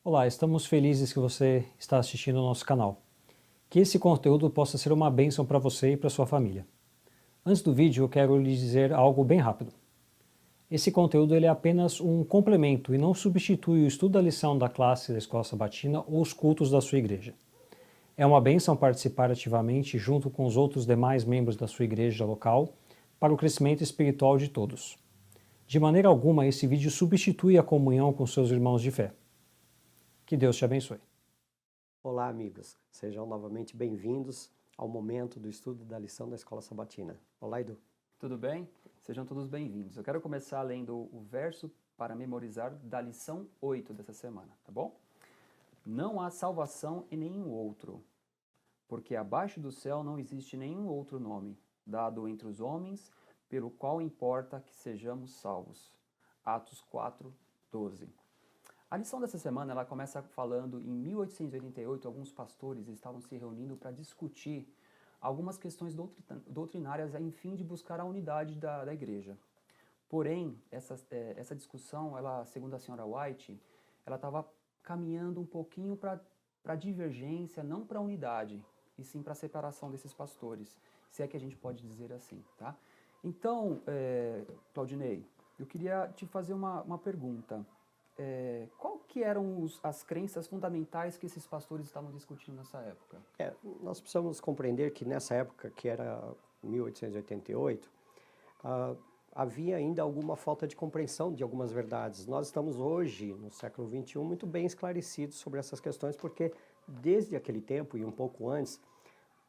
Olá, estamos felizes que você está assistindo ao nosso canal. Que esse conteúdo possa ser uma bênção para você e para sua família. Antes do vídeo, eu quero lhe dizer algo bem rápido. Esse conteúdo ele é apenas um complemento e não substitui o estudo da lição da classe da Escola Sabatina ou os cultos da sua igreja. É uma bênção participar ativamente junto com os outros demais membros da sua igreja local para o crescimento espiritual de todos. De maneira alguma, esse vídeo substitui a comunhão com seus irmãos de fé. Que Deus te abençoe. Olá, amigos. Sejam novamente bem-vindos ao momento do estudo da lição da Escola Sabatina. Olá, Edu. Tudo bem? Sejam todos bem-vindos. Eu quero começar lendo o verso para memorizar da lição 8 dessa semana, tá bom? Não há salvação em nenhum outro, porque abaixo do céu não existe nenhum outro nome, dado entre os homens, pelo qual importa que sejamos salvos. Atos 4, 12. A lição dessa semana ela começa falando em 1888, alguns pastores estavam se reunindo para discutir algumas questões doutrinárias em fim de buscar a unidade da igreja. Porém, essa discussão, ela, segundo a senhora White, ela estava caminhando um pouquinho para a divergência, não para a unidade, e sim para a separação desses pastores, se é que a gente pode dizer assim, tá? Então, Claudinei, eu queria te fazer uma pergunta. Qual que eram as crenças fundamentais que esses pastores estavam discutindo nessa época? Nós precisamos compreender que nessa época, que era 1888, havia ainda alguma falta de compreensão de algumas verdades. Nós estamos hoje, no século XXI, muito bem esclarecidos sobre essas questões, porque desde aquele tempo e um pouco antes,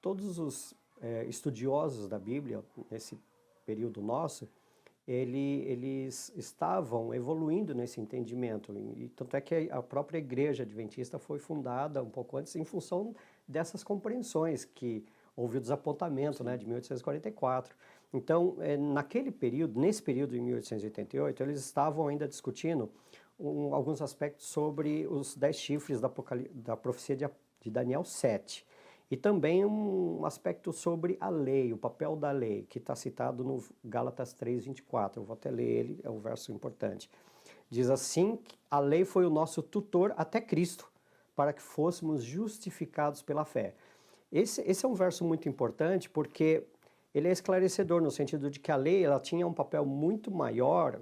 todos os estudiosos da Bíblia, nesse período nosso, eles estavam evoluindo nesse entendimento, e tanto é que a própria Igreja Adventista foi fundada um pouco antes em função dessas compreensões, que houve o desapontamento, né, de 1844. Então, naquele período, nesse período de 1888, eles estavam ainda discutindo alguns aspectos sobre os 10 chifres da profecia de Daniel 7. E também um aspecto sobre a lei, o papel da lei, que está citado no Gálatas 3:24. Eu vou até ler ele, é um verso importante. Diz assim, que a lei foi o nosso tutor até Cristo, para que fôssemos justificados pela fé. Esse é um verso muito importante porque ele é esclarecedor no sentido de que a lei ela tinha um papel muito maior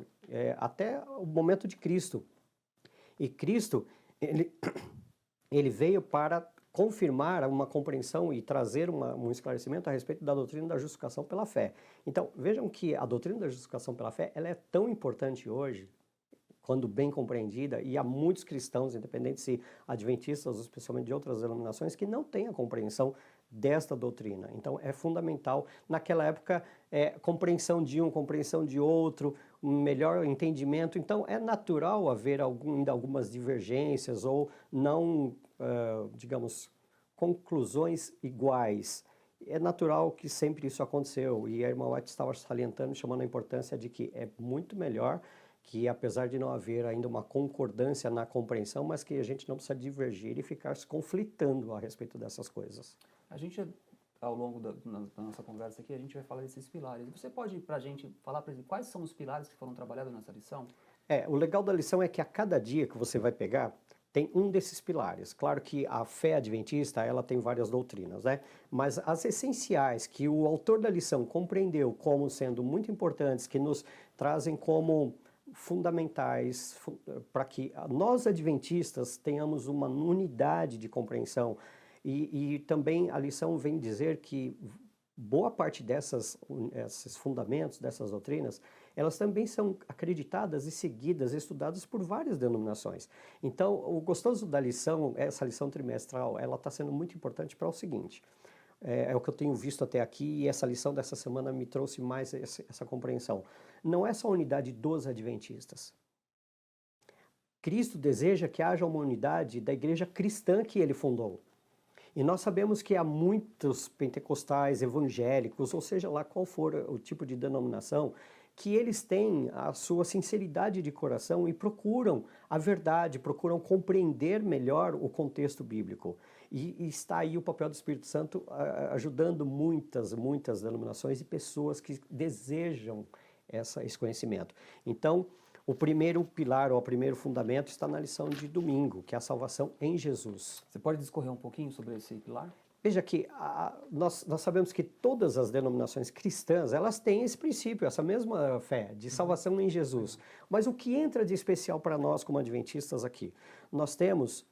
até o momento de Cristo. E Cristo, ele veio para confirmar uma compreensão e trazer um esclarecimento a respeito da doutrina da justificação pela fé. Então, vejam que a doutrina da justificação pela fé, ela é tão importante hoje, quando bem compreendida, e há muitos cristãos, independente se adventistas ou especialmente de outras denominações, que não têm a compreensão desta doutrina. Então, é fundamental, naquela época, compreensão de um, compreensão de outro, um melhor entendimento. Então, é natural haver ainda algumas divergências ou não, digamos, conclusões iguais. É natural que sempre isso aconteceu, e a irmã White estava salientando, chamando a importância de que é muito melhor que, apesar de não haver ainda uma concordância na compreensão, mas que a gente não precisa divergir e ficar se conflitando a respeito dessas coisas. A gente, ao longo da nossa conversa aqui, a gente vai falar desses pilares. Você pode, para a gente, falar para quais são os pilares que foram trabalhados nessa lição? O legal da lição é que a cada dia que você vai pegar, tem um desses pilares. Claro que a fé adventista, ela tem várias doutrinas, né? Mas as essenciais que o autor da lição compreendeu como sendo muito importantes, que nos trazem como fundamentais para que nós adventistas tenhamos uma unidade de compreensão. E também a lição vem dizer que boa parte esses fundamentos, dessas doutrinas, elas também são acreditadas e seguidas, estudadas por várias denominações. Então, o gostoso da lição, essa lição trimestral, ela está sendo muito importante para o seguinte, é o que eu tenho visto até aqui, e essa lição dessa semana me trouxe mais essa compreensão. Não é só a unidade dos adventistas. Cristo deseja que haja uma unidade da igreja cristã que ele fundou. E nós sabemos que há muitos pentecostais, evangélicos, ou seja lá qual for o tipo de denominação, que eles têm a sua sinceridade de coração e procuram a verdade, procuram compreender melhor o contexto bíblico. E está aí o papel do Espírito Santo ajudando muitas denominações e pessoas que desejam esse conhecimento. Então, O primeiro pilar, ou o primeiro fundamento, está na lição de domingo, que é a salvação em Jesus. Você pode discorrer um pouquinho sobre esse pilar? Veja que nós sabemos que todas as denominações cristãs, elas têm esse princípio, essa mesma fé, de salvação em Jesus. Mas o que entra de especial para nós como adventistas aqui? Nós temos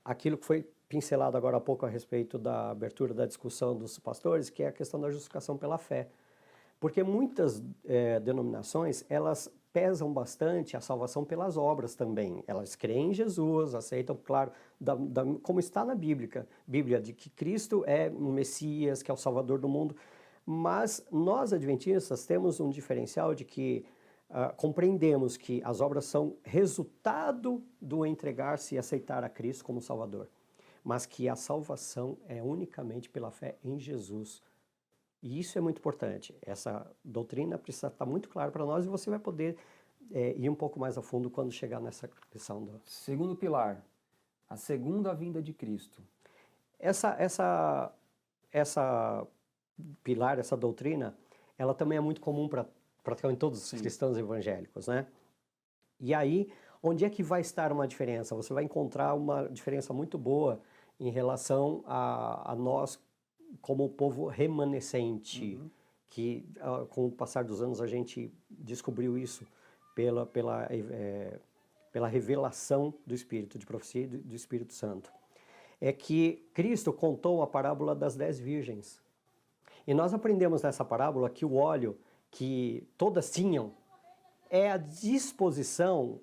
aquilo que foi pincelado agora há pouco a respeito da abertura da discussão dos pastores, que é a questão da justificação pela fé. Porque muitas denominações, elas pesam bastante a salvação pelas obras também. Elas creem em Jesus, aceitam, claro, como está na Bíblia, de que Cristo é o Messias, que é o Salvador do mundo. Mas nós, adventistas, temos um diferencial de que compreendemos que as obras são resultado do entregar-se e aceitar a Cristo como Salvador. Mas que a salvação é unicamente pela fé em Jesus. E isso é muito importante. Essa doutrina precisa estar muito clara para nós e você vai poder ir um pouco mais a fundo quando chegar nessa questão do... Segundo pilar, a segunda vinda de Cristo. Essa pilar, essa doutrina, ela também é muito comum para praticamente todos os cristãos evangélicos, né? E aí, onde é que vai estar uma diferença? Você vai encontrar uma diferença muito boa em relação a nós como povo remanescente, que com o passar dos anos a gente descobriu isso pela revelação do Espírito, de profecia do Espírito Santo. É que Cristo contou a parábola das 10 virgens. E nós aprendemos nessa parábola que o óleo que todas tinham é a disposição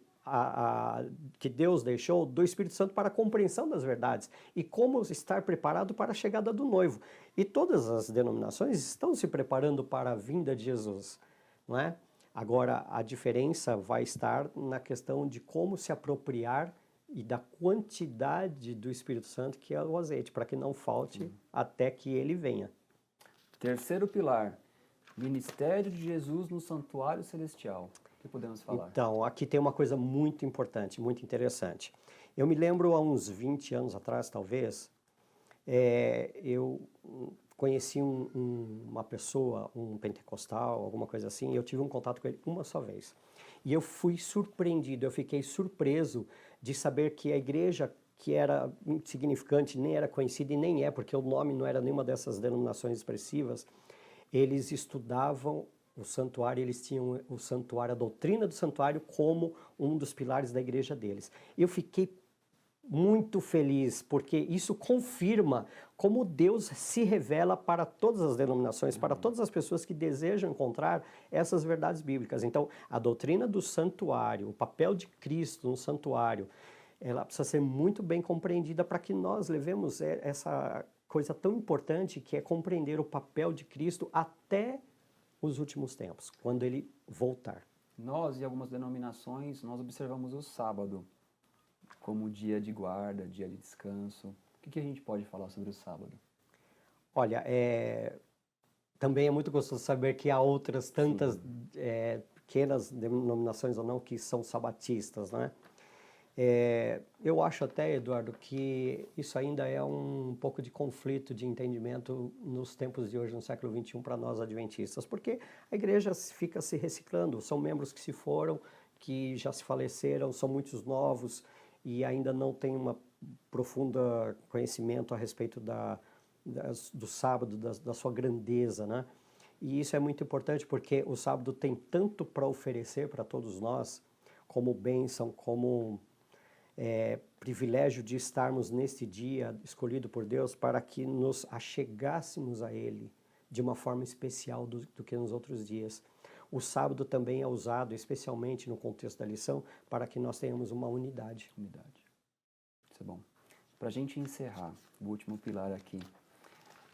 que Deus deixou do Espírito Santo para a compreensão das verdades e como estar preparado para a chegada do noivo. E todas as denominações estão se preparando para a vinda de Jesus, não é? Agora, a diferença vai estar na questão de como se apropriar e da quantidade do Espírito Santo, que é o azeite, para que não falte até que ele venha. Terceiro pilar, ministério de Jesus no santuário celestial. O que podemos falar? Então, aqui tem uma coisa muito importante, muito interessante. Eu me lembro há uns 20 anos atrás, talvez, eu conheci uma pessoa, um pentecostal, alguma coisa assim, e eu tive um contato com ele uma só vez. E eu fui surpreendido, eu fiquei surpreso de saber que a igreja, que era insignificante, nem era conhecida e nem é, porque o nome não era nenhuma dessas denominações expressivas, eles estudavam o santuário, eles tinham o santuário, a doutrina do santuário como um dos pilares da igreja deles. Eu fiquei muito feliz, porque isso confirma como Deus se revela para todas as denominações, para todas as pessoas que desejam encontrar essas verdades bíblicas. Então, a doutrina do santuário, o papel de Cristo no santuário, ela precisa ser muito bem compreendida para que nós levemos essa coisa tão importante que é compreender o papel de Cristo até os últimos tempos, quando ele voltar. Nós e algumas denominações, nós observamos o sábado como dia de guarda, dia de descanso. O que a gente pode falar sobre o sábado? Olha, também é muito gostoso saber que há outras tantas pequenas denominações ou não que são sabatistas, né? Eu acho até, Eduardo, que isso ainda é um pouco de conflito de entendimento nos tempos de hoje, no século XXI, para nós adventistas, porque a igreja fica se reciclando, são membros que se foram, que já se faleceram, são muitos novos e ainda não tem uma profunda conhecimento a respeito do sábado, da sua grandeza, né? E isso é muito importante porque o sábado tem tanto para oferecer para todos nós, como bênção, como privilégio de estarmos neste dia escolhido por Deus para que nos achegássemos a Ele de uma forma especial do que nos outros dias. O sábado também é usado, especialmente no contexto da lição, para que nós tenhamos uma unidade. Isso é bom. Para a gente encerrar, o último pilar aqui,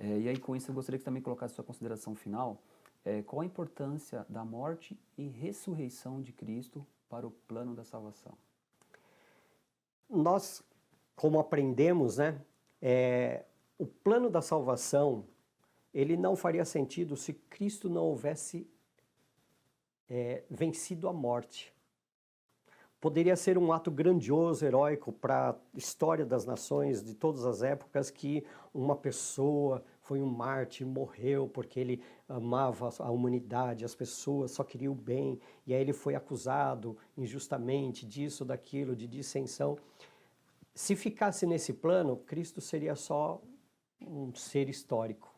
e aí com isso eu gostaria que você também colocasse sua consideração final, qual a importância da morte e ressurreição de Cristo para o plano da salvação? Nós, como aprendemos, né, o plano da salvação, ele não faria sentido se Cristo não houvesse vencido a morte. Poderia ser um ato grandioso, heróico para a história das nações de todas as épocas que uma pessoa foi um mártir, morreu porque ele amava a humanidade, as pessoas, só queria o bem, e aí ele foi acusado injustamente disso, daquilo, de dissensão. Se ficasse nesse plano, Cristo seria só um ser histórico.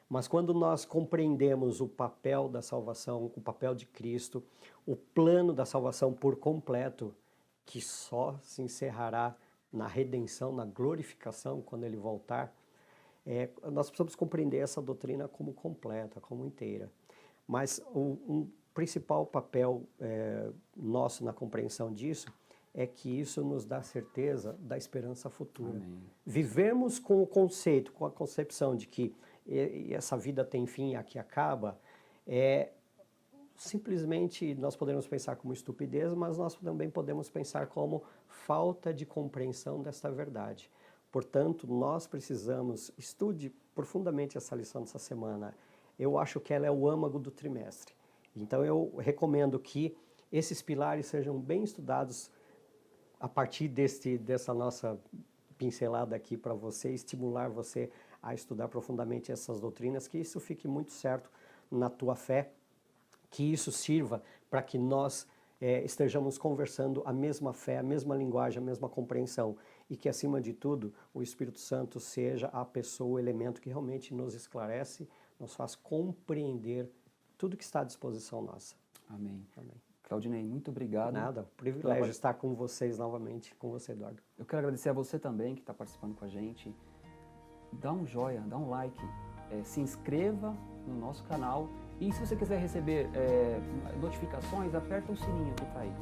Mas quando nós compreendemos o papel da salvação, o papel de Cristo, o plano da salvação por completo, que só se encerrará na redenção, na glorificação, quando ele voltar, nós precisamos compreender essa doutrina como completa, como inteira. Mas um principal papel nosso na compreensão disso é que isso nos dá certeza da esperança futura. Amém. Vivermos com o conceito, com a concepção de que essa vida tem fim e aqui acaba, simplesmente nós podemos pensar como estupidez, mas nós também podemos pensar como falta de compreensão desta verdade. Portanto, nós precisamos, estude profundamente essa lição dessa semana. Eu acho que ela é o âmago do trimestre. Então eu recomendo que esses pilares sejam bem estudados a partir dessa nossa pincelada aqui para você, estimular você a estudar profundamente essas doutrinas, que isso fique muito certo na tua fé, que isso sirva para que nós estejamos conversando a mesma fé, a mesma linguagem, a mesma compreensão, e que, acima de tudo, o Espírito Santo seja a pessoa, o elemento que realmente nos esclarece, nos faz compreender tudo que está à disposição nossa. Amém. Amém. Claudinei, muito obrigado. Nada, privilégio estar com vocês novamente, com você, Eduardo. Eu quero agradecer a você também que está participando com a gente. Dá um joia, dá um like, se inscreva no nosso canal e se você quiser receber notificações, aperta o sininho que está aí.